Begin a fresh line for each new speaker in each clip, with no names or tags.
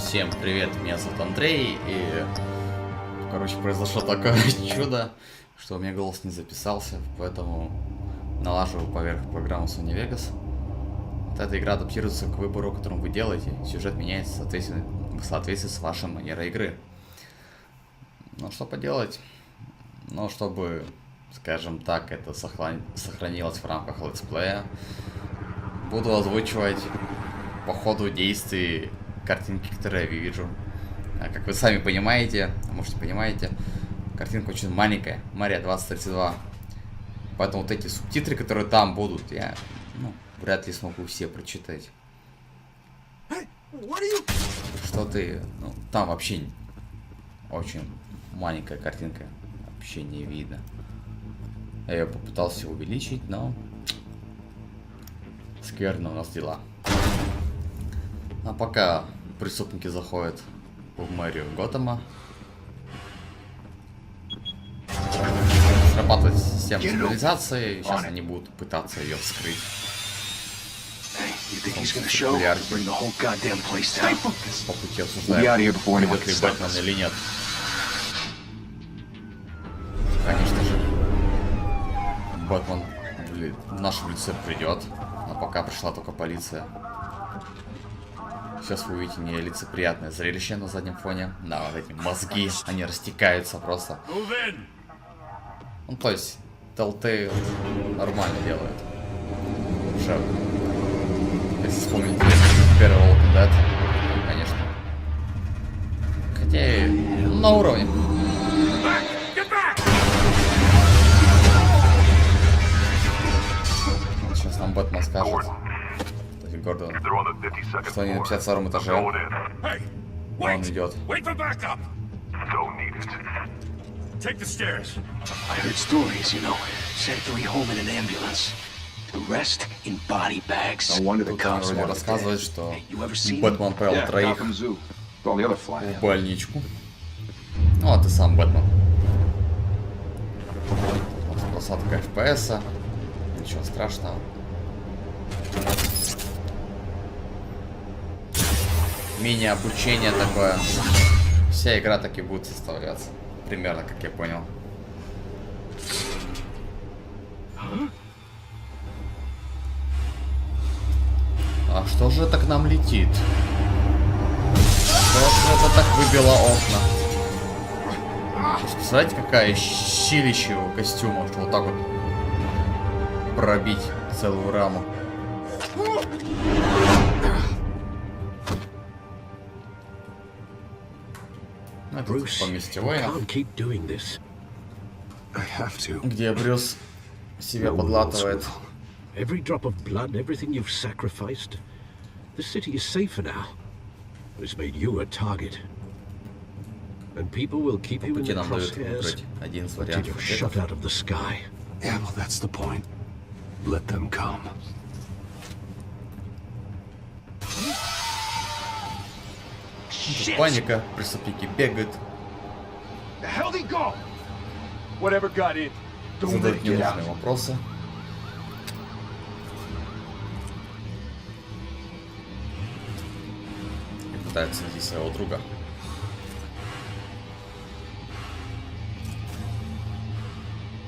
Всем привет, меня зовут Андрей, и, короче, произошло такое чудо, что у меня голос не записался, поэтому налаживаю поверх программу Sony Vegas. Вот эта игра адаптируется к выбору, который вы делаете, сюжет меняется в соответствии с вашей манерой игры. Ну, что поделать, но чтобы, скажем так, это сохранилось в рамках летсплея, буду озвучивать по ходу действий картинки, которые я вижу. Как вы сами понимаете, может понимаете, картинка очень маленькая, Мария 2032. Поэтому вот эти субтитры, которые там будут, я вряд ли смогу все прочитать. Что ты, там вообще очень маленькая картинка, вообще не видно. Я ее попытался увеличить, но скверно у нас дела. А пока преступники заходят в мэрию Готэма, срабатывает система сигнализации, сейчас они будут пытаться ее вскрыть. По пути обсуждаем, придет ли Бэтмен или нет. Конечно же, Бэтмен в нашем лице придет, но пока пришла только полиция. Сейчас вы увидите нелицеприятное зрелище на заднем фоне. Да, вот эти мозги, они растекаются просто. Ну, то есть, Telltale нормально делает. Уже, если вспомнить первый Walking Dead, конечно. Хотя и на уровне. Сейчас нам Бэтмен скажет. Гордон, что они на 52-м этаже. Он идет. Он рассказывает, что Бэтмен отправил троих в больничку. Ну, а ты сам Бэтмен. Просадка FPS-а. Ничего страшного. Мини-обучение такое. Вся игра так и будет составляться. Примерно, как я понял. А что же это к нам летит? Что же это так выбило окна? Представляете, какая щелища у костюма, что вот так вот пробить целую раму.
Bruce, you can't keep doing this.
Где Брюс себя подлатывает.
Every drop of blood, everything you've sacrificed. The city is safer now. It's made you a target. And people will keep you in the crosshairs until you're shot out of the sky.
Yeah, well, that's the point. Let them come.
Паника, преступники бегают. Задают ненужные вопросы. И пытаются найти своего друга.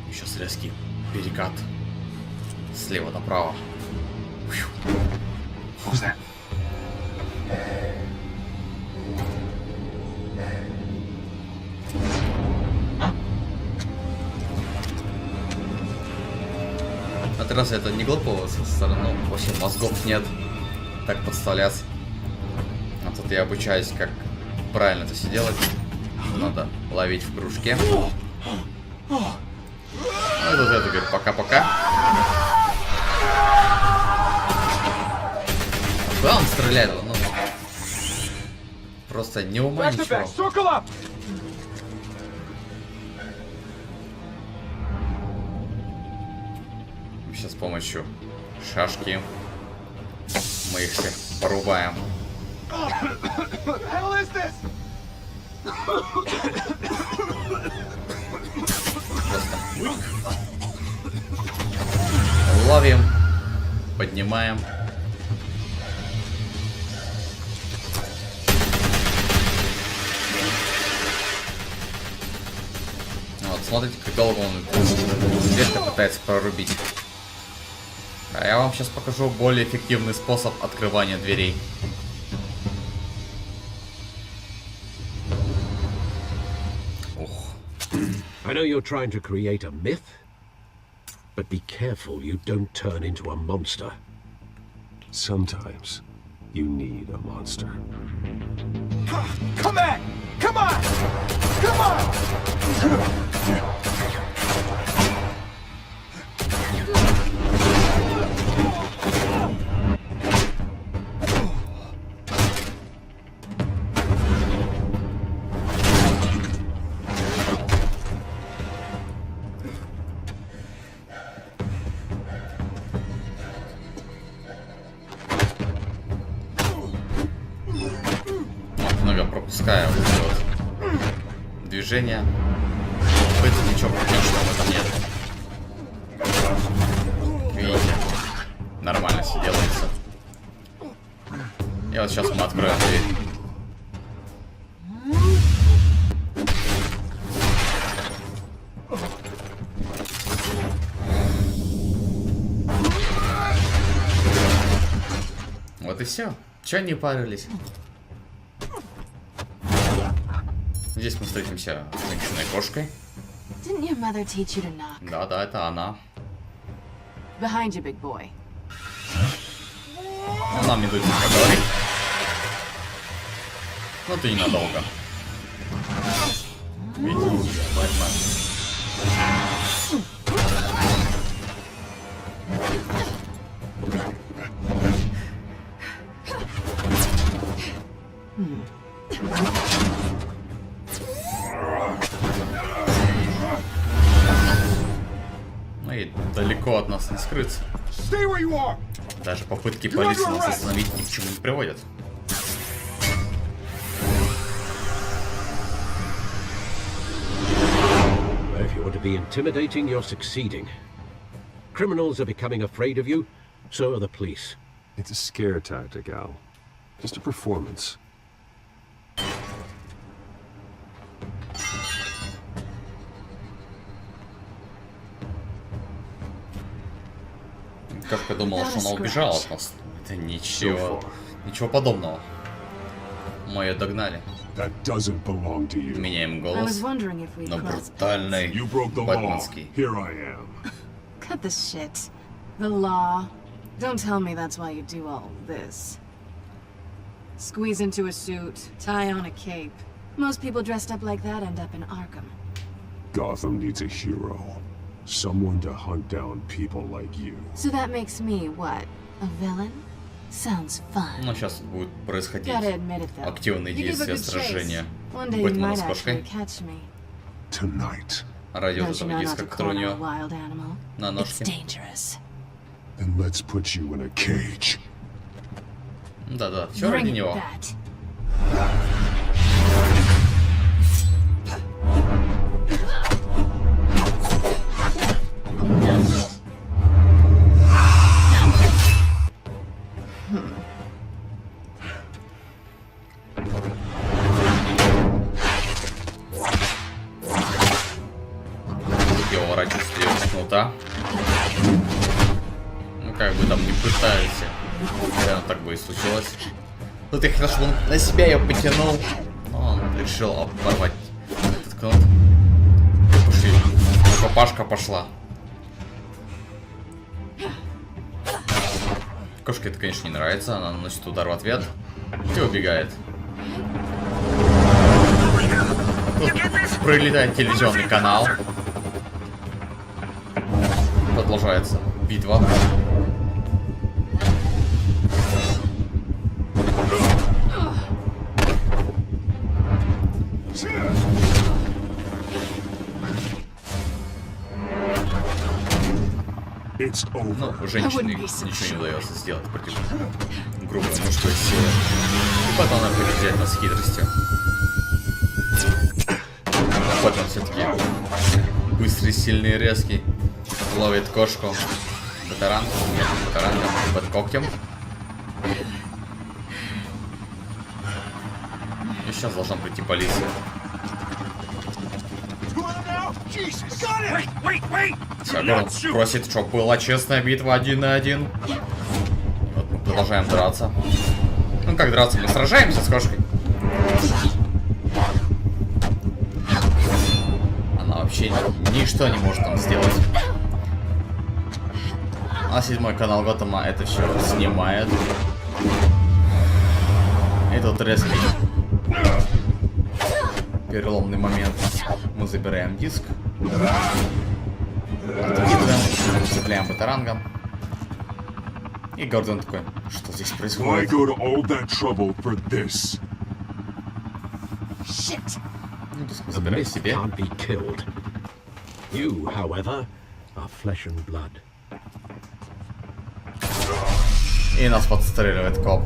И сейчас резкий перекат. Слева направо. Раз это не глупо со стороны, вообще мозгов нет так подставляться. А тут я обучаюсь, как правильно это все делать. Надо ловить в кружке. Ну и тут это говорит пока-пока. Куда он стреляет? Ну, просто не ума ничего. Сейчас с помощью шашки мы их всех порубаем. Просто ловим, поднимаем. Смотрите, как долго он дверь-то пытается прорубить. А я вам сейчас покажу более эффективный способ открывания дверей. Ух.
I know you're trying to create a myth, but be careful you don't turn into a monster.
Sometimes you need a monster.
Come back! Come on! Come on!
Много пропускаю вот движение. В принципе, ничего критичного в этом нет. Видите, нормально все делается. И вот сейчас мы откроем дверь. Вот и все. Че не парились? Здесь мы встретимся с женщиной кошкой. Да, это она.
Behind you, big boy.
Ну, нам не дают поговорить. Ну, ты ненадолго. Видите, Бэтмен. Ну и далеко от нас не скрыться. Даже попытки полиции нас остановить ни к чему не приводят.
If you want to be intimidating, you're succeeding. Criminals are becoming afraid of you, so are the police.
It's a scare tactic, Al. Just a performance.
Как думал, что она убежала от нас. Это ничего подобного. Мы ее догнали. Меняем голос на брутальный бэтменский.
Cut the shit. The law. Don't tell me that's why you do all this. Squeeze into a suit, tie on a cape. Most people dressed up like that end up in Arkham.
Gotham needs a hero. Someone to hunt down people like you.
So that makes me what? A villain? Sounds fun.
Ну, сейчас будет происходить активные действия сражения
One
Бэтмена с кошкой.
Tonight.
Ради вот этого диска, который у нее на ножке.
Then let's put you in a cage.
Да, все ради него. Я уворачиваюсь от кнута. Ну как бы там не пытаюсь. Наверное, так бы и случилось. Тут я хотел, чтобы он на себя ее потянул. Но он решил оборвать этот кнут. Пошли. Папашка пошла. Кошке это, конечно, не нравится. Она наносит удар в ответ и убегает. Тут пролетает телевизионный канал. Продолжается битва. Ну, женщине ничего не удается сделать против грубой мужской силы. И потом она побеждает нас хитростью. Потом все-таки быстрый, сильный, резкий. Ловит кошку. Батаранку. Нет, батаранка. Под когтем. И сейчас должна прийти полиция. Все, Гордон просит, чтобы была честная битва 1 на 1. Вот мы продолжаем драться. Ну как драться? Мы сражаемся с кошкой. Она вообще ничто не может нам сделать. А 7-й канал Готэма это все снимает. И тут резкий переломный момент. Мы забираем диск. Откидываем, цепляем батарангом. И Гордон такой, что здесь происходит? Ну, диск мы забираем себе.
You, however, are flesh and blood.
И нас подстреливает коп.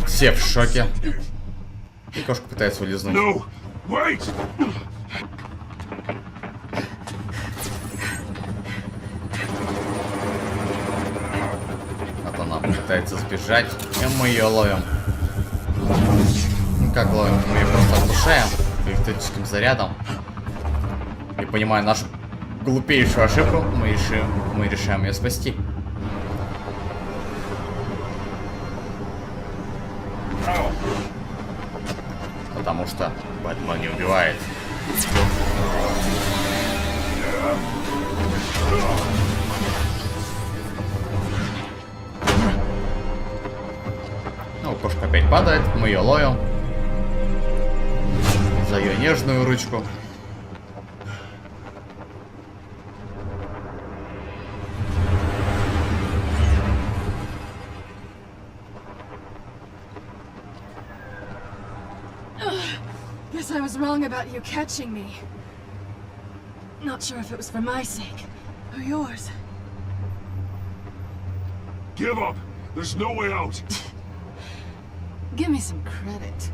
Все в шоке. И кошка пытается улизнуть.
No, wait!
Вот она пытается сбежать, и мы ее ловим. Ну как ловим? Мы ее просто оглушаем электрическим зарядом. И понимая нашу глупейшую ошибку, мы решаем ее спасти. Потому что Бэтмен не убивает. Ну, кошка опять падает, мы ее ловим. За ее нежную ручку.
Guess I was wrong about you catching me. Not sure if it was for my sake or yours.
Give up! There's no way out!
Give me some credit.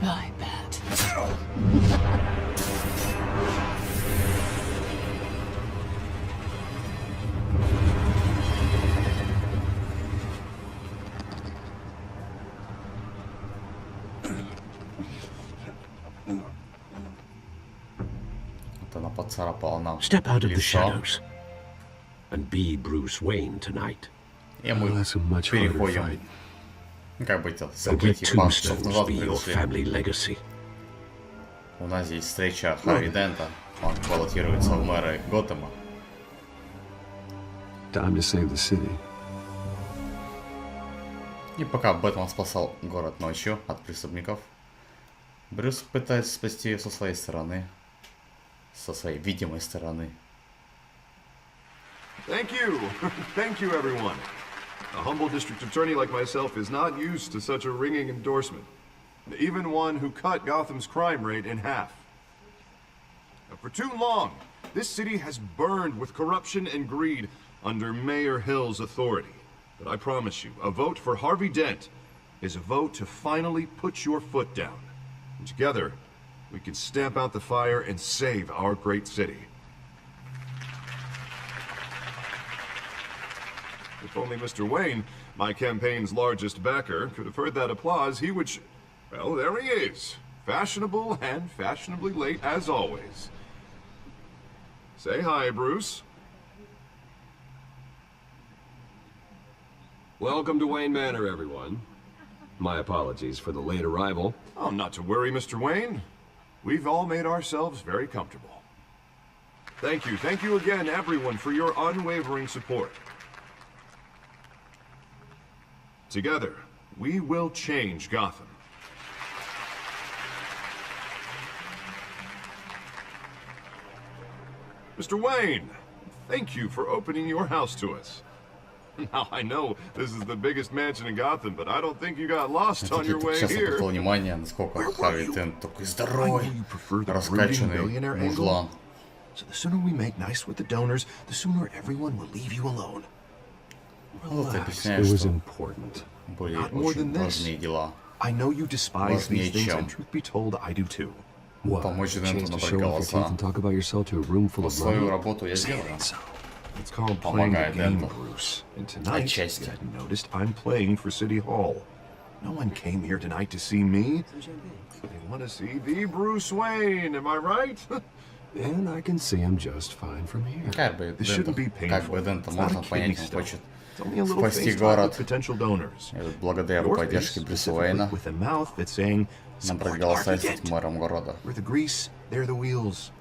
I bet.
Вот она поцарапала нам
Step out of the
лицо.
shadows and be Bruce Wayne tonight.
И мы переходим. Как бы это
And let
события пару часов
tombstones
назад
be your
произошли.
family legacy.
У нас здесь встреча Харви Дента. Он баллотируется в мэры Готэма.
Time to save the city.
И пока Бэтмен спасал город ночью от преступников, Брюс пытается спасти ее со своей стороны. Со своей видимой стороны.
Thank you. Thank you, everyone. A humble district attorney like myself is not used to such a ringing endorsement. Even one who cut Gotham's crime rate in half. For too long, this city has burned with corruption and greed under Mayor Hill's authority. But I promise you, a vote for Harvey Dent is a vote to finally put your foot down. And together, we can stamp out the fire and save our great city. If only Mr. Wayne, my campaign's largest backer, could have heard that applause, he would well, there he is. Fashionable and fashionably late as always. Say hi, Bruce.
Welcome to Wayne Manor, everyone. My apologies for the late arrival.
Oh, not to worry, Mr. Wayne. We've all made ourselves very comfortable. Thank you again, everyone, for your unwavering support. Together, we will change Gotham. Mr. Wayne, thank you for opening your house to us. Now, I know this is the biggest mansion in Gotham, but I don't think you got lost on your way
Сейчас
here.
обратил внимание, насколько Харви Дент такой здоровый, раскачанный мужлан.
So the sooner we make nice with the donors, the sooner everyone will leave you alone.
Вот
Relax.
объясняю,
It was
что
important.
были
Not more
очень
than this.
важные дела.
I know you despise these
Важнее,
things,
чем
and truth be told, I do too.
Помочь Денту
Chance to
набрать
show off your teeth
голоса.
and talk about yourself to a room full of
Свою
money.
работу я сделаю.
It's called playing the
Помогает
game,
Денту.
Bruce. And tonight,
Отчасти.
you hadn't noticed, I'm playing for City Hall. No one came here tonight to see me. They want to see the Bruce Wayne, am I right?
And I can see him just fine from here.
This shouldn't be painful.
Дента
It's not a
можно
kidney
понять, он
stone.
хочет
It's only a little
спасти
face time
город.
with potential donors.
Благодаря
Your face
поддержке Брюса
specifically
Уэйна
with a mouth that's saying,
набрать
"Support
голоса и
Harvey
стать
Dent."
мэром города.
We're the grease, they're the wheels.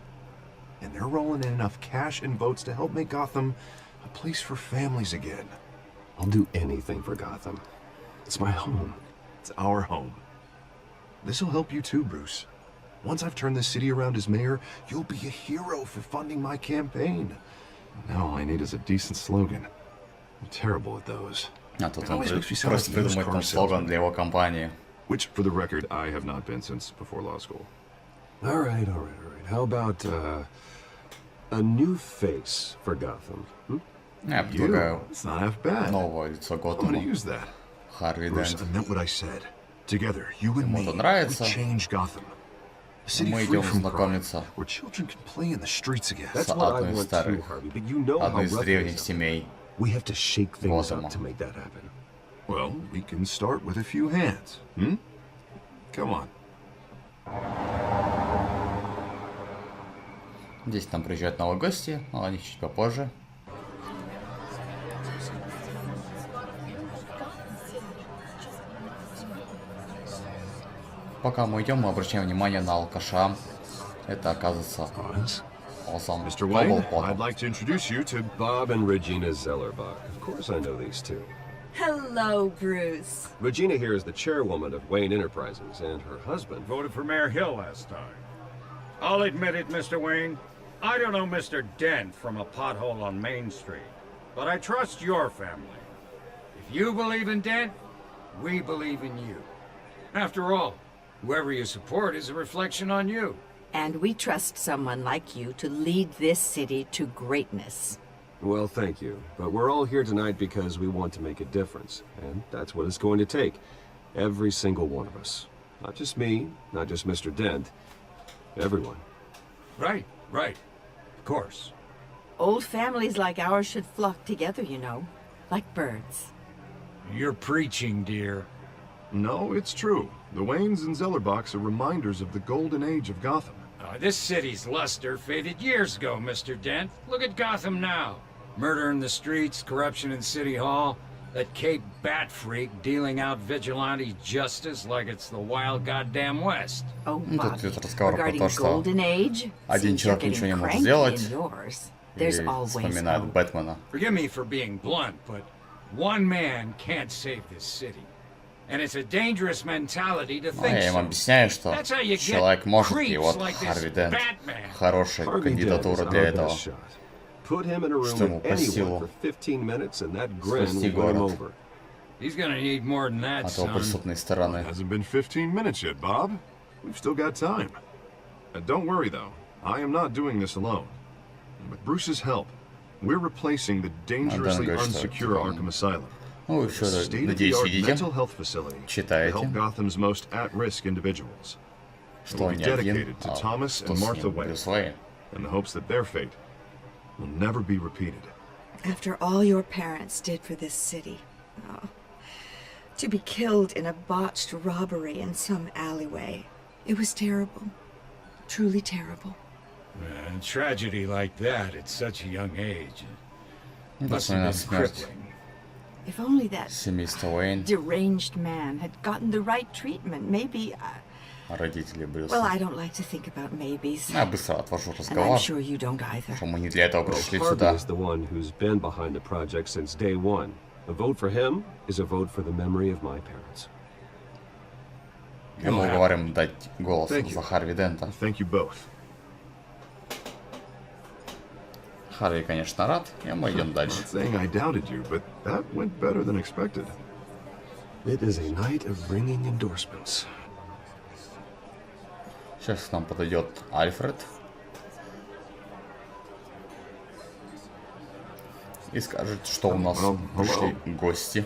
And they're rolling in enough cash and votes to help make Gotham a place for families again.
I'll do anything for Gotham. It's my home.
It's our home. This'll help you too, Bruce. Once I've turned this city around as mayor, you'll be a hero for funding my campaign. Now all I need is a decent slogan. I'm terrible at those.
А тут
It
он
always makes me sound
просто
like a used
придумает
car
там слоган
salesman.
для его компании.
Which, for the record, I have not been since before law school.
All right. How about, a new face for Gotham? Hmm?
Я
You?
предлагаю
It's not half bad.
новое лицо
I'm gonna
Готэма.
use that.
Харви
Bruce,
Дент.
I meant what I said. Together, you and me,
Ему-то
we
нравится.
change Gotham. A city
Мы
free
идем
from crime,
знакомиться
where children can play in the streets again.
That's
с
what I
одной из
want too,
старых,
Harvey, but you know how
одной из
rough it
древних
is.
семей.
We have to shake things
Готэма.
up to make that happen.
Well, we can start with a few hands. Hmm? Come on.
Здесь к нам приезжают новые гости, но о них чуть попозже. Пока мы идем, мы обращаем внимание на алкаша. Это, оказывается, Осам
Mr. Wayne, I'd
Коблпот.
like to introduce you to...
Bob and Regina Zellerbach. Of course I know these two.
Hello, Bruce.
Regina here is the chairwoman of Wayne Enterprises, and her husband...
Voted for Mayor Hill last time. I'll admit it, Mr. Wayne. I don't know Mr. Dent from a pothole on Main Street, but I trust your family. If you believe in Dent, we believe in you. After all, whoever you support is a reflection on you.
And we trust someone like you to lead this city to greatness.
Well, thank you. But we're all here tonight because we want to make a difference. And that's what it's going to take. Every single one of us. Not just me, not just Mr. Dent. Everyone.
Right. Of course.
Old families like ours should flock together, you know, like birds.
You're preaching, dear.
No, it's true. The Waynes and Zellerbachs are reminders of the golden age of Gotham.
This city's luster faded years ago, Mr. Dent. Look at Gotham now. Murder in the streets, corruption in City Hall, that Cape Bat freak dealing out vigilante justice like it's the wild goddamn West.
Oh,
Ну, тут
Bobby,
идет разговор про
regarding
то, что
Golden Age,
один
seems you're
человек ничего
getting
не может
cranky
сделать,
in yours. There's
и
always
вспоминает
hope.
Бэтмена.
Forgive me for being blunt, but one man can't save this city. And it's a dangerous mentality to
Ну,
think
я им
so.
объясняю, что
That's how you get
человек может, и
creeps
вот
like this
Харви Дент
Batman.
хорошая
Harvey Dent
кандидатура
is
для
our
этого.
best shot. Put him in a room
Что ему
with
по
anyone
силу
for 15 minutes and that grin
спасти
will win him
город
over.
He's gonna need more than that,
От его
son.
преступной стороны.
Hasn't been 15 minutes yet, Bob. We've still got time. Don't worry, though. I am not doing this alone. With Bruce's help, we're replacing the dangerously
говорит, что
unsecure
это,
Arkham Asylum.
Ну,
A
еще, надеюсь,
state-of-the-art
видите,
mental health facility to
читаете,
help Gotham's most at-risk individuals. It
что
will be
не один,
dedicated to
а
Thomas
что
and
с
Martha
ним
Wayne,
Брюс Уэйн.
in the hopes that their fate will never be repeated.
After all your parents did for this city. Oh. To be killed in a botched robbery in some alleyway. It was terrible. Truly terrible.
A tragedy like that at such a young age
Ну,
must have
вспоминает
been
смерть
crippling.
If only that
семейства Уэйн,
deranged man had gotten the right treatment, maybe...
родителей
well,
Брюса.
I don't like to think about maybes.
Я быстро отвожу
And I'm
разговор,
sure you don't either.
что мы не для этого
Well,
пришли
Harvey
сюда.
is the one who's been behind the project since day one. A vote for him is a vote for the memory of my parents.
И мы говорим дать голос
Thank you.
за Харви Дента.
Thank you both.
Харви, конечно, рад, и мы идем дальше.
Not saying I doubted you, but that went better than expected.
It is a night of bringing endorsements.
Сейчас к нам подойдет Альфред. И скажет, что у нас
Well,
пришли гости.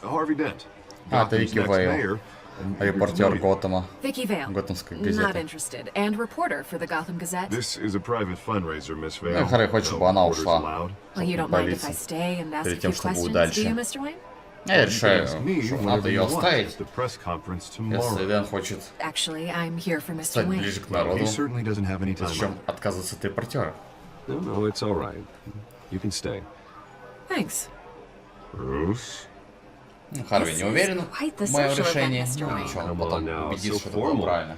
Harvey Dent,
А,
Gotham's
это Вики
next
Вейл,
mayor, and eager to
репортер
know you.
Готэма,
Vicky Vale.
Готэмской
Not
газеты.
interested. And reporter for the Gotham Gazette.
This is a private fundraiser, Miss Vale.
Ну, Харви хочет, чтобы она
No orders
ушла.
allowed.
Well, you don't mind if I stay and ask a
Перед
few
тем, что будет
questions, do
дальше.
you, Mr. Wayne?
Я решаю, что надо ее оставить,
the press conference
если
tomorrow.
Дэн хочет
Actually, I'm here for Mr.
стать
Wayne.
ближе к
Well,
народу.
he certainly doesn't have any time.
Зачем отказываться от репортера?
No, it's all right. You can stay.
Thanks.
Bruce?
Ну, Харви не уверен
quite the
в моем
social event,
решении.
Mr. Wayne.
Ничего, он
Come
потом
on now,
убедится,
so
что это было
formal.
правильно.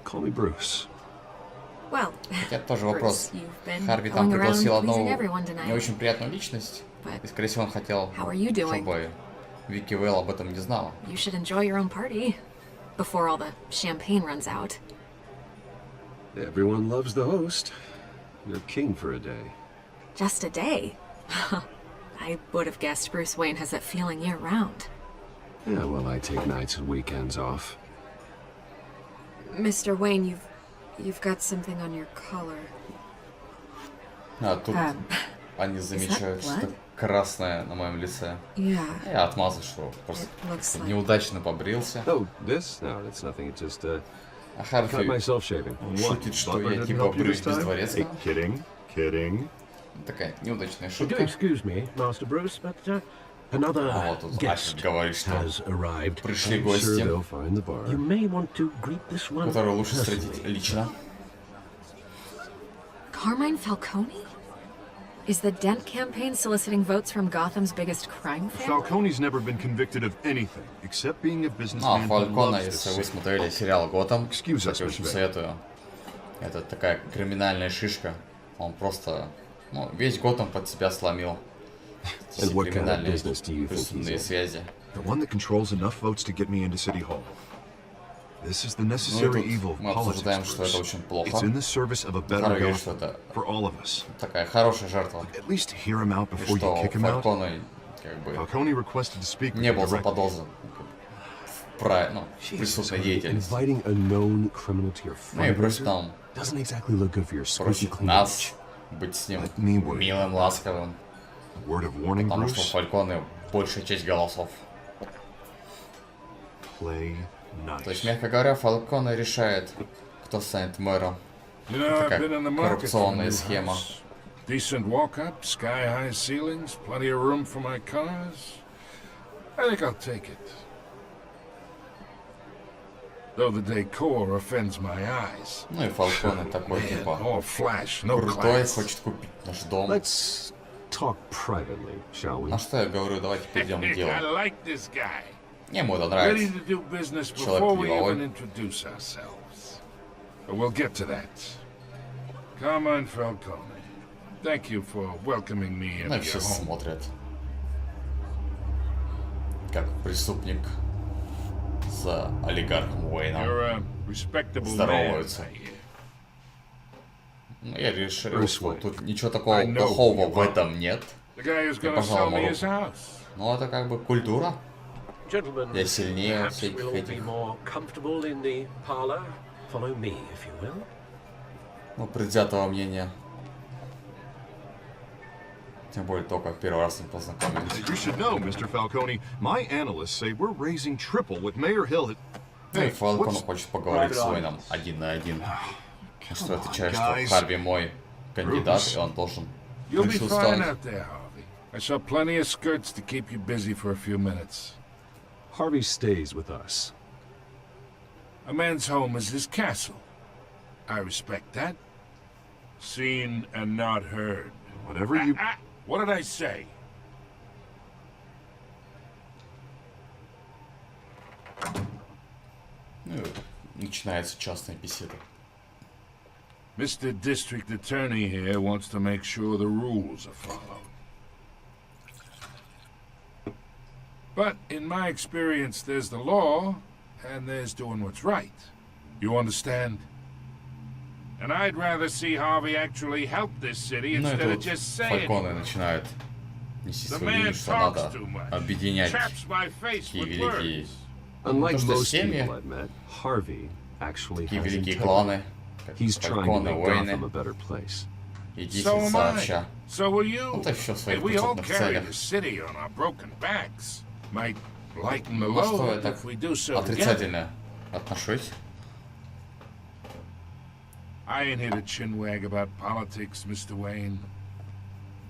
Call me Bruce.
Well,
Хотя тоже вопрос.
Bruce, you've been
Харви там
going around
пригласил одну
pleasing everyone tonight.
не очень приятную личность.
But
И, скорее всего, он хотел,
how are you doing?
чтобы Вики Вэлл об этом не знала.
You should enjoy your own party before all the champagne runs out.
Everyone loves the host. You're king for a day.
Just a day. I would have guessed Bruce Wayne has that feeling year-round.
Yeah, well, I take nights and weekends off.
Mr. Wayne, you've got something on your collar.
А тут
Um,
они замечают, что красное на моем лице.
Yeah,
Я отмазываю, что просто
it looks like...
неудачно побрился.
Oh, this? No, that's nothing. It's just,
А
cut
Харви
myself shaving.
шутит, что
Butler
я
didn't
типа
help you
брюсь
this
без
time? Hey,
дворецкого.
kidding.
Такая неудачная
You do
шутка.
excuse me, Master Bruce, but another
А вот тут
guest
Альфред говорит, что
has arrived.
пришли
I'm sure
гости,
they'll find the bar.
You may want to greet this one
которые лучше встретить
personally.
лично.
Carmine Falcone? Is the Dent campaign soliciting votes from Gotham's biggest crime family?
Falcone's never been convicted of anything except being a
А,
businessman who
Фалькона,
loves this
если вы
city.
смотрели сериал «Готэм»,
Excuse us,
кстати, очень
Mr. Wayne.
советую. Это такая криминальная шишка. Он просто, ну, весь Готэм под себя сломил.
And
Все
what kind of
криминальные
business do you think he's
преступные
in?
связи.
The one that controls enough votes to get me into City Hall. This is the
Ну и
necessary
тут
evil of
мы обсуждаем,
politics,
что это
Bruce.
очень плохо.
It's in the service of a better
Харви говорит, что
Gotham
это
for all of us.
такая хорошая жертва.
At least hear him out
И
before you
что
kick him out.
Фальконе как бы
Falcone requested to speak with
не
you
был
directly.
заподозрен в преступной деятельности.
Inviting a known criminal to your
Ну и просит
fundraiser
нам,
doesn't exactly look good for your squeaky
просит
clean
нас
image.
быть с ним
Let me worry.
милым, ласковым,
Word of warning,
потому что у
Bruce.
Фальконе большая часть голосов.
Play
То есть,
nice.
мягко говоря, Фалконе решает, кто станет мэром.
You know, I've
Такая
been in the market for a
коррупционная
new
схема.
house. Decent walk-up, sky-high ceilings, plenty of room for my cars. I think I'll take it. Though the decor offends my eyes.
Ну и Фалконе такой,
Man,
типа,
all flash, no
крутой,
class.
хочет купить наш дом.
Let's talk privately, shall we?
А что я говорю, давайте перейдем к делу.
I like this guy.
Ему это
Ready
нравится.
to do business
Человек
before we
деловой.
even introduce ourselves. But we'll get to that. Carmine Falcone, thank you for welcoming me
Ну и
into
все
your home.
смотрят, как преступник за олигархом Уэйном
You're a respectable man.
здороваются.
I hear.
Ну, я решил,
Bruce
что
Wayne.
тут ничего такого
I know
плохого
you
в
are.
этом нет.
The guy who's gonna
пожал
sell me
ему
his house.
Но это как бы культура.
Gentlemen,
Я сильнее
perhaps
всяких
we'll all be
этих,
more comfortable in the parlor. Follow me, if you will.
ну, предвзятого мнения. Тем более только первый раз с ним познакомились.
You should know, Mr. Falcone, my analysts say we're raising triple what Mayor Hill had...
Ну и
Hey,
Фалкон
what's...
хочет поговорить с Уэйном один на один. На что я отвечаю, что
guys.
Харви мой кандидат, и он должен
You'll be fine
присутствовать.
out there, Harvey. I saw plenty of skirts to keep you busy for a few minutes.
Harvey stays with us.
A man's home is his castle. I respect that. Seen and not heard.
Whatever you...
What did I say?
Ну, и начинается частная беседа.
Mr. District Attorney here wants to make sure the rules are followed. But in my experience, there's the law, and there's doing what's right. You understand? And I'd rather see Harvey actually help this city
Ну и
instead of
тут
just saying
Фальконе
it.
начинает нести
The
свою
man
линию, что
talks
надо
too much.
объединять
Chaps my face
такие
with
великие,
words.
Unlike
что
most
семьи,
people I've met, Harvey actually
такие
has
великие
integrity.
кланы, как
He's trying to
Фальконе,
make Gotham a
Уэйны
better place.
и
So
10
am I.
сообща.
So will you.
Ну, то есть всё в своих
And we all
преступных
carry
целях.
the city on our broken backs. Might lighten the
На что я
load
так
if we do so together.
отрицательно отношусь.
I ain't here to chinwag about politics, Mr. Wayne.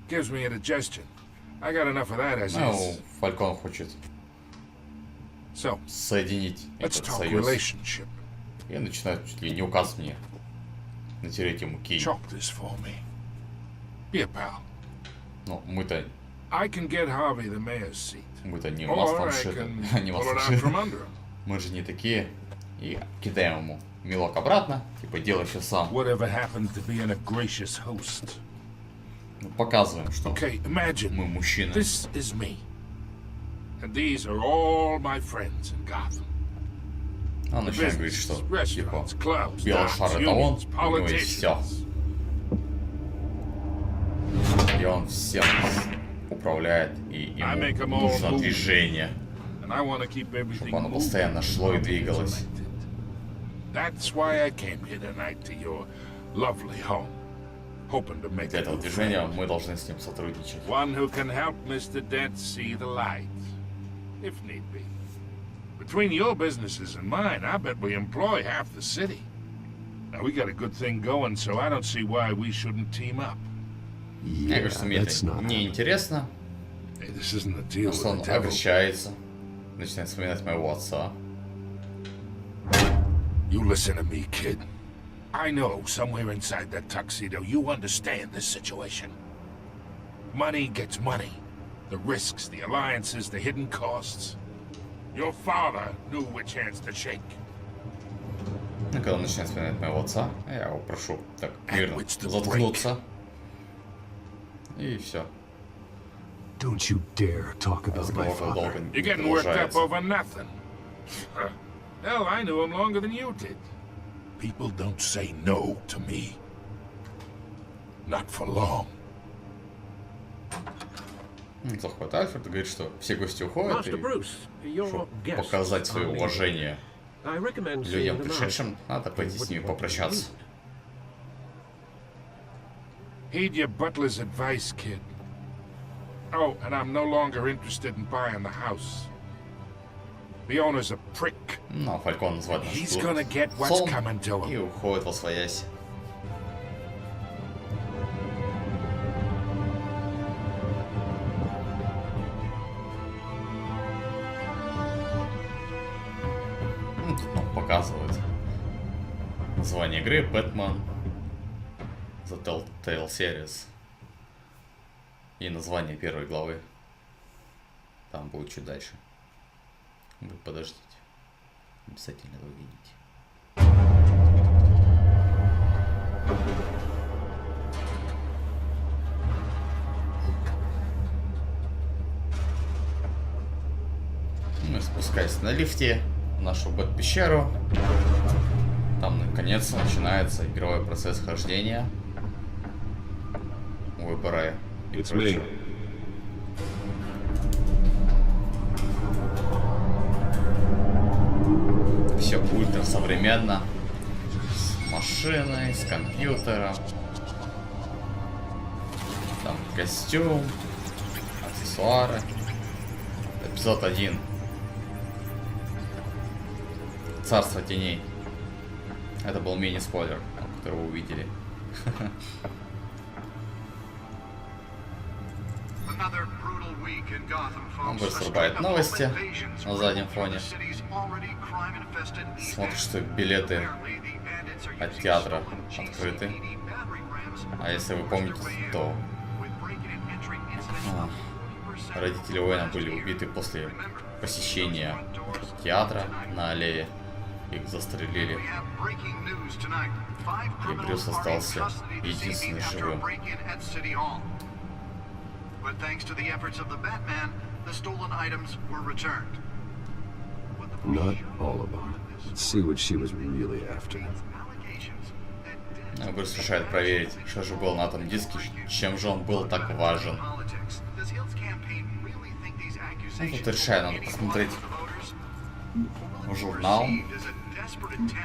Gives me indigestion.
I got enough of that as
Ну,
is.
Фалькон хочет
So,
соединить
let's
этот
talk
союз.
relationship.
И начинает чуть ли не указ мне натереть ему кей.
Chop this for me. Be a pal.
Ну, мы-то
I can get Harvey the mayor's seat.
не
Or
маслом
I
шиты.
can
Не
pull
маслом
it out from
шиты.
under him.
Мы же не такие. И кидаем ему мелок обратно. Типа, делай все сам.
Whatever happens to being a gracious host.
Ну, показываем, что
Okay, imagine
мы мужчины.
this is me. And these are all my friends in Gotham.
Он начинает говорить, что типа
Restaurants, clubs,
белый шар это он,
unions,
у него есть все.
politicians.
И он всем управляет, и ему нужно движение,
And I want to keep everything
чтобы оно
moving
постоянно шло и
and
двигалось.
connected. That's why I came here tonight to your lovely home, hoping to make
Для
a
этого
new
движения
friend.
мы должны с ним сотрудничать.
One who can help Mr. Dent see the light, if need be. Between your businesses and mine, I bet we employ half the city. Now, we got a good thing going, so I don't see why we shouldn't team up.
Я говорю, что мне это не интересно,
Hey, this isn't a deal
что он
with the devil.
обращается, начинает вспоминать моего отца.
You listen to me, kid. I know somewhere inside that tuxedo you understand this situation. Money gets money. The risks, the alliances, the hidden costs. Your father knew which hands to shake.
Ну, когда он начинает вспоминать моего отца, я его прошу так мирно заткнуться. И все.
Don't you dare talk about my
Разговор долго
father.
не
You're getting worked up
продолжается.
over nothing. Hell, I knew him longer than you did. People don't say no to me. Not for long.
Заходит Альфред и говорит, что все гости уходят, и
Master Bruce, your
чтобы
guests
показать свое
are leaving.
уважение
I recommend seeing
людям,
them out.
пришедшим, надо пойти с ними попрощаться.
Heed your butler's advice, kid. Oh, and I'm no longer interested in buying the house. The owner's a prick.
Ну, Фалькон называет наш
He's
клуб
gonna get what's
псом
coming to him.
и уходит восвоясь. Ну, тут нам показывают название игры Batman The Telltale Series и название первой главы. Там будет чуть дальше. Вы подождите. Обязательно это увидите. Мы спускаемся на лифте в нашу бэт-пещеру. Там наконец начинается игровой процесс хождения. Выбора и
It's
прочее.
me.
Все ультра современно. С машиной, с компьютером. Там костюм, аксессуары. Эпизод 1. Царство Теней. Это был мини-спойлер, который вы увидели. Он быстро рубает новости на заднем фоне. Смотришь, что билеты от театра открыты. А если вы помните, то родители Уэйна были убиты после посещения театра на аллее. Их застрелили. И Брюс остался единственным живым.
But thanks to the efforts of the Batman, the stolen items were returned.
Not all of them. Let's see what she was really after.
Брюс решает проверить, что же было на этом диске, чем же он был так важен. Ну, тут решаю, надо посмотреть журнал,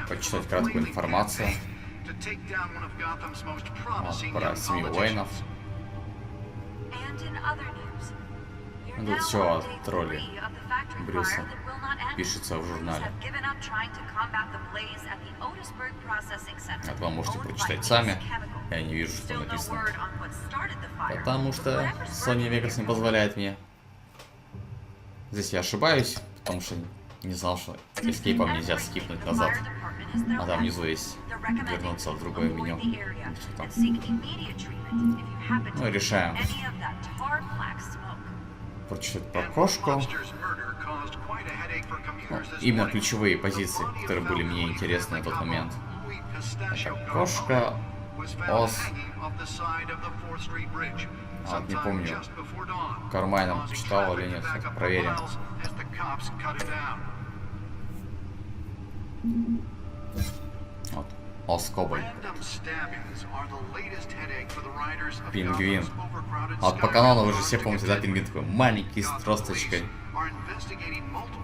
почитать краткую информацию про семью Уэйнов. Тут все от роли Брюса. пишется в журнале. Это вы можете прочитать сами. Я не вижу, что написано. Потому что Sony Vegas не позволяет мне. Здесь я ошибаюсь, потому что не знал, что эскейпом нельзя скипнуть назад. А там внизу есть вернуться в другое меню. Ну и решаем прочитать про кошку. Ну, именно ключевые позиции, которые были мне интересны на тот момент. Это кошка, ос. А, не помню, Кармайном читал или нет, проверим. Вот, ос-кобаль. Пингвин. А вот по каналу вы же все помните, да, пингвин такой маленький, с тросточкой.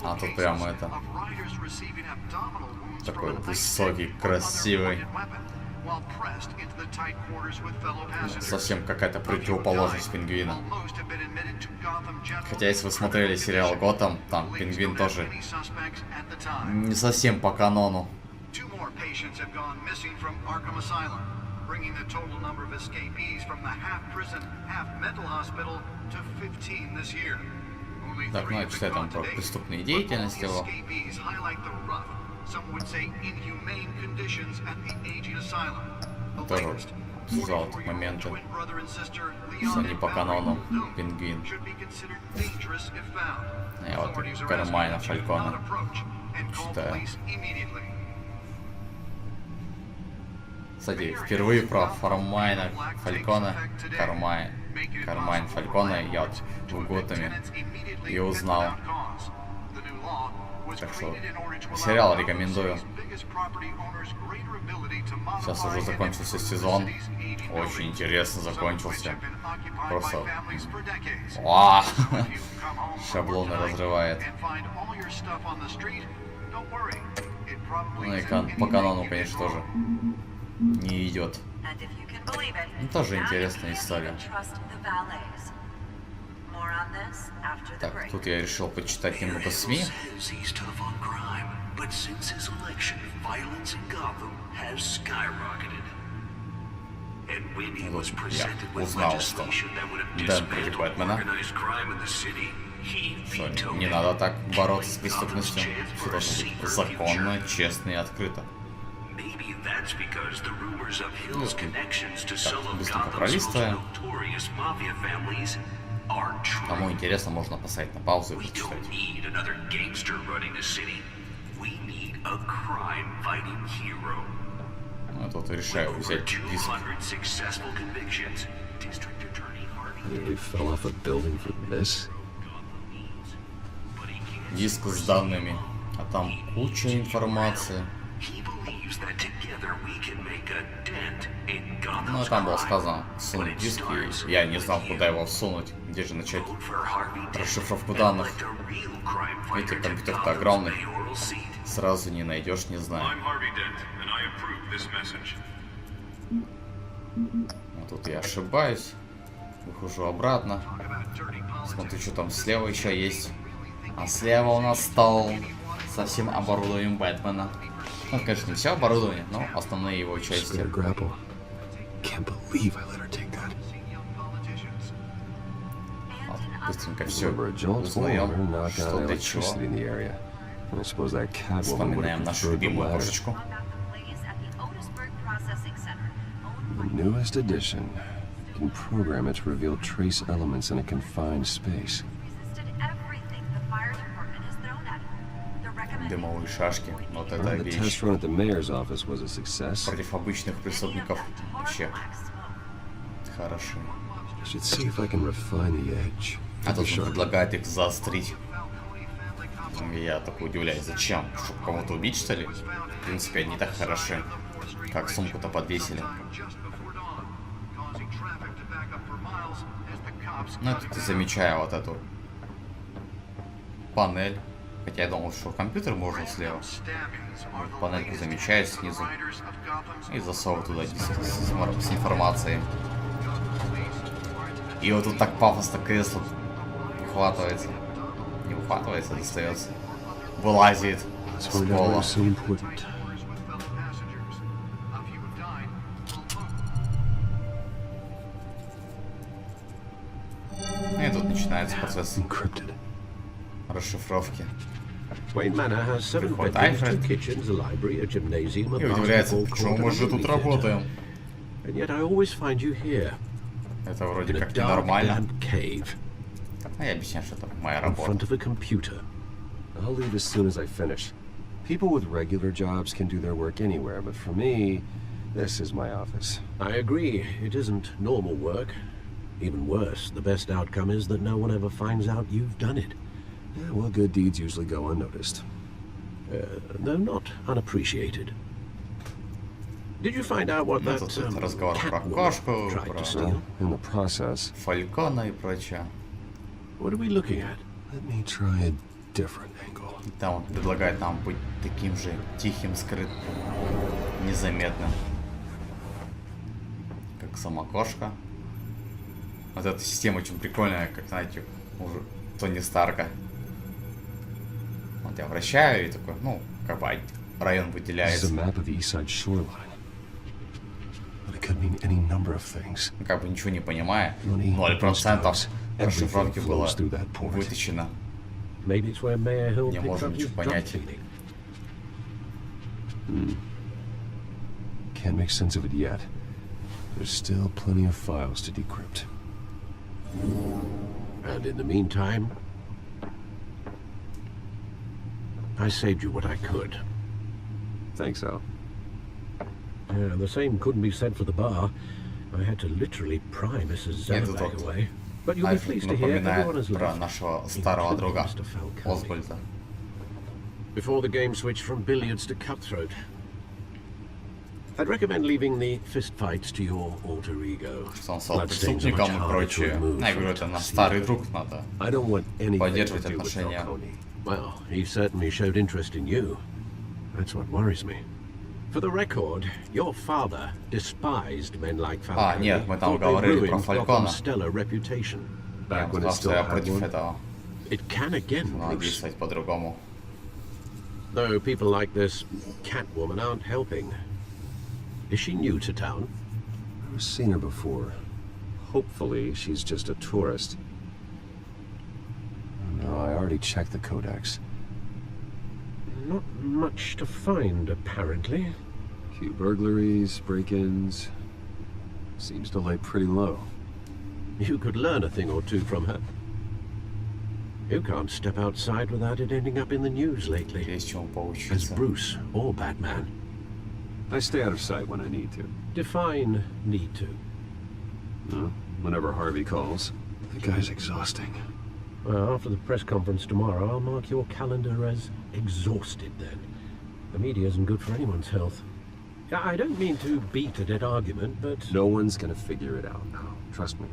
А тут прямо это... Такой высокий, красивый. Совсем какая-то противоположность пингвина. Хотя если вы смотрели сериал Готэм, там пингвин тоже не совсем по канону. Так, ну я читаю там про преступные деятельности его. Тоже обсуждал эти моменты. Все не по канону. Пингвин. Я вот Кармайна Фалькона читаю. Кстати, впервые про Кармайна Фалькона, Кармайн Фалькона я вот в Готэме и узнал. Так что сериал рекомендую. Сейчас уже закончился сезон. Очень интересно закончился. Просто... Вау! Шаблоны разрывает. Ну и по канону, конечно, тоже не идет. Ну, тоже интересная история. Так, тут я решил почитать немного СМИ. Вот я узнал, что Дэн против Бэтмена. Что не надо так бороться с преступностью. Все должно быть законно, честно и открыто. Ну, так, быстренько пролистываем. Кому интересно, можно поставить на паузу и почитать. Ну, тут решаю взять диск. Диск с данными, а там куча информации. Ну, там было сказано всунуть диск, и я не знал, куда его всунуть, где же начать расшифровку данных. Видите, компьютер-то огромный, сразу не найдешь, не знаю. Вот тут я ошибаюсь, выхожу обратно, смотрю, что там слева еще есть. А слева у нас стол со всем оборудованием Бэтмена. Ну, конечно, не все оборудование, но основные его части. Вот, быстренько все узнаем, что для чего. Вспоминаем нашу любимую кошечку.
Can program it to reveal trace elements in a confined space.
Дымовые шашки, вот это вещь. Против обычных преступников вообще хорошо. А тут он предлагает их заострить. Я такой удивляюсь, зачем? Чтобы кого-то убить, что ли? В принципе, они так хороши. Как сумку-то подвесили. Ну, тут я замечаю вот эту панель. Хотя я думал, что компьютер можно слева. Панельку замечаю снизу. И засовываю туда диск с информацией. И вот тут так пафосно кресло ухватывается. Не ухватывается, достается. вылазит с пола. И тут начинается процесс расшифровки. Приходит Альфред и удивляется, почему мы же тут работаем. Это вроде как ненормально. А я объясняю, что это моя работа.
I'll leave as soon as I finish. People with regular jobs can do their work anywhere, but for me, this is my office.
I agree. It isn't normal work. Even worse, the best outcome is that no one ever finds out you've done it.
Yeah, well, good deeds usually go unnoticed.
Though not unappreciated. Did you find out what that
разговор про кошку,
tried
про
to steal?
In the process.
Фалькона и прочее.
What are we looking at?
Let me try a different angle.
Там он предлагает нам быть таким же тихим, скрытым, незаметным, как сама кошка. Вот эта система очень прикольная, как, знаете, уже Тони Старка. Вот я вращаю и такой, ну, как бы район выделяется. Как бы ничего не понимая, 0% расшифровки было вытащено. Не можем ничего понять.
Can't make sense of it yet. There's still plenty of files to decrypt.
And in the meantime, I saved you what I could.
Thanks, Al.
Yeah, the same couldn't be said for the bar. I had to literally pry Mrs. Zellerbach away. But you'll be pleased to hear everyone has left,
нашего старого друга
Mr. Falcone.
Освальда.
Before the game switched from billiards to cutthroat, I'd recommend leaving the fistfights to your alter ego.
Что он стал преступником и прочее. Я говорю, это наш старый друг, надо поддерживать отношения.
Well, he certainly showed interest in you. That's what worries me. For the record, your father despised men like Falcone.
Нет, мы там говорили про Фалькона.
Stellar reputation.
Я сказал, что я против этого.
It can again,
Надо
Bruce.
действовать по-другому.
Though people like this Catwoman aren't helping. Is she new to town?
I've seen her before. Hopefully, she's just a tourist. No, I already checked the codex.
Not much to find, apparently.
Few burglaries, break-ins. Seems to lay pretty low.
You could learn a thing or two from her. You can't step outside without it ending up in the news lately. As Bruce or Batman.
I stay out of sight when I need to.
Define need to.
No, whenever Harvey calls. The guy's exhausting.
Well, after the press conference tomorrow, I'll mark your calendar as exhausted then. The media isn't good for anyone's health. I don't mean to beat a dead argument, but...
No one's gonna figure it out now. Trust me.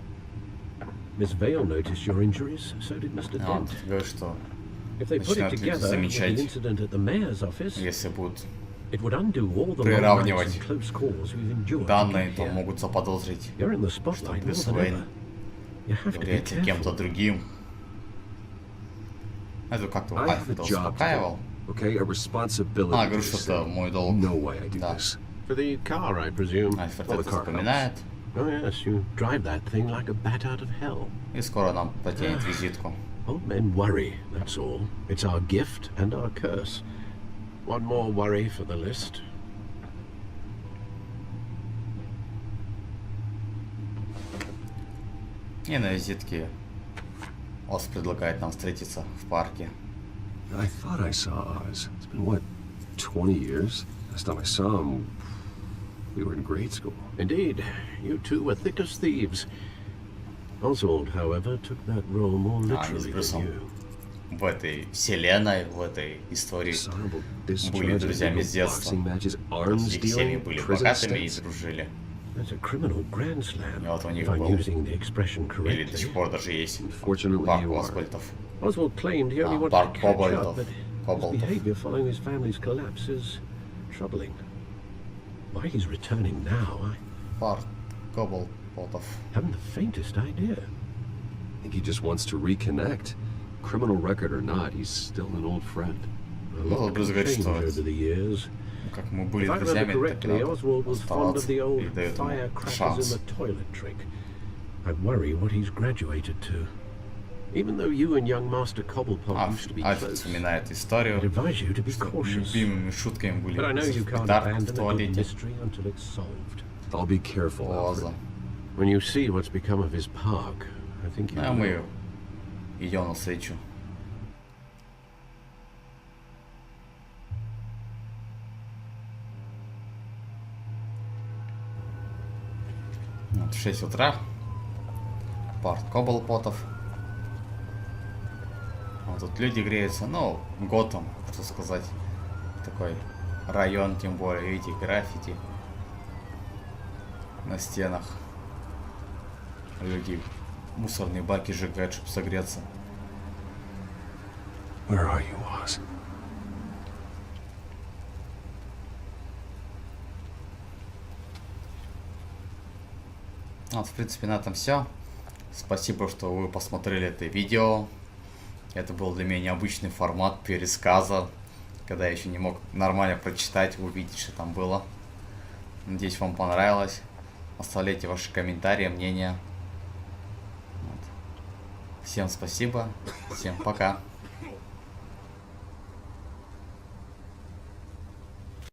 Miss Vale noticed your injuries, so did Mr. Dent. If they put it together with the incident at the mayor's office, it would undo all the long nights and close calls we've endured.
Данные, то могут заподозрить,
You're in the spotlight more
Брюс
than
Уэйн
ever. You have to be
является кем-то
careful.
другим. Это как-то Альфреда успокаивал.
Okay, a responsibility.
Говорю, что это мой долг.
No way I do
Да.
this.
For the car, I presume.
Альфред это запоминает.
Oh yes, you drive that thing like a bat out of hell.
И скоро нам потянет визитку.
Old men worry, that's all. It's our gift and our curse. One more worry for the list.
И на визитке Ос предлагает нам встретиться в парке.
I thought I saw Oz. It's been, what, 20 years? Last time I saw him, we were in grade school.
Indeed, you two were thick as thieves. Oswald, however, took that role more literally than you.
В этой вселенной, в этой истории были друзьями с детства. Их семьи были богатыми и дружили.
That's a criminal grand slam,
И вот у них
if I'm
был,
using the expression
или до
correctly.
сих пор даже есть,
Fortunately,
парк
you are.
Освальдов.
Oswald claimed he only wanted
парк
to catch up,
Кобальтов.
but his behavior following his family's collapse is troubling. Why he's returning now, I
Парк Кобальтов.
haven't the faintest idea.
I think he just wants to reconnect. Criminal record or not, he's still an old friend.
A lot can change over the years.
Как мы были
If I
друзьями,
remember
так
correctly,
надо
Oswald was fond of
оставаться
the
и
old
дает ему
firecrackers in
шанс.
the toilet trick. I worry what he's graduated to. Even though you and young Master Cobblepot used to be
Альф
close,
вспоминает историю,
I'd advise you to be
что
cautious.
любимыми шутками были
But I know you can't
петард в
abandon a good
туалете.
mystery until it's solved.
I'll be careful,
Лоза.
Alfred.
When you see what's become of his park, I think you
А
will.
мы идем на встречу. Вот, в 6 утра. Парк Коблпотов. Вот тут люди греются. Ну, Готэм, что сказать. Такой район, тем более. Видите, граффити на стенах. Люди мусорные баки сжигают, чтобы согреться.
Where are you, Oz?
Вот, в принципе, на этом все. Спасибо, что вы посмотрели это видео. Это был для меня необычный формат пересказа, когда я еще не мог нормально прочитать, увидеть, что там было. Надеюсь, вам понравилось. Оставляйте ваши комментарии, мнения. Вот. Всем спасибо. Всем пока.